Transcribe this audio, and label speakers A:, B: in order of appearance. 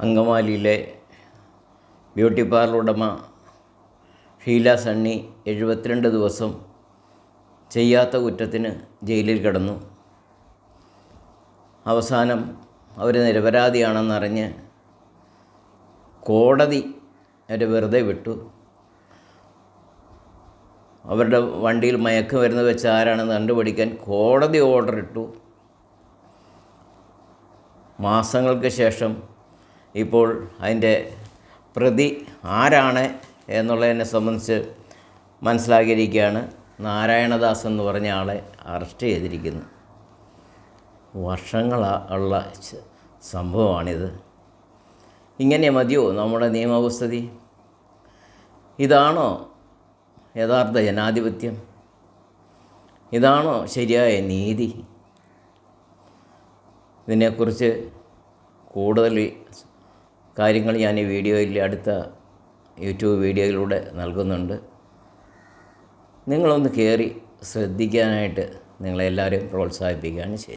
A: അങ്കമാലിയിലെ beauty parlour ഉടമ ഷീല സണ്ണി 72 ദിവസം ചെയ്യാത്ത കുറ്റത്തിന് ജയിലിൽ കിടന്നു. അവസാനം അവർ നിരപരാധിയാണെന്നറിഞ്ഞ് കോടതി അവരെ വെറുതെ വിട്ടു. അവരുടെ വണ്ടിയിൽ മയക്കുമരുന്ന് വെച്ച് ആരാണെന്ന് കണ്ടുപിടിക്കാൻ കോടതി ഓർഡർ ഇട്ടു. മാസങ്ങൾക്ക് ശേഷം ഇപ്പോൾ അതിൻ്റെ പ്രതി ആരാണ് എന്നുള്ളതിനെ സംബന്ധിച്ച് മനസ്സിലാക്കിയിരിക്കുകയാണ്. നാരായണദാസ് എന്ന് പറഞ്ഞ ആളെ അറസ്റ്റ് ചെയ്തിരിക്കുന്നു. വർഷങ്ങളുള്ള സംഭവമാണിത്. ഇങ്ങനെ മതിയോ നമ്മുടെ നിയമവ്യവസ്ഥിതി? ഇതാണോ യഥാർത്ഥ ജനാധിപത്യം? ഇതാണോ ശരിയായ നീതി? ഇതിനെക്കുറിച്ച് കൂടുതൽ കാര്യങ്ങൾ ഞാൻ ഈ വീഡിയോയിൽ അടുത്ത യൂട്യൂബ് വീഡിയോയിലൂടെ നൽകുന്നുണ്ട്. നിങ്ങളൊന്ന് കയറി ശ്രദ്ധിക്കാനായിട്ട് നിങ്ങളെല്ലാവരെയും പ്രോത്സാഹിപ്പിക്കുകയാണ്. ശരി.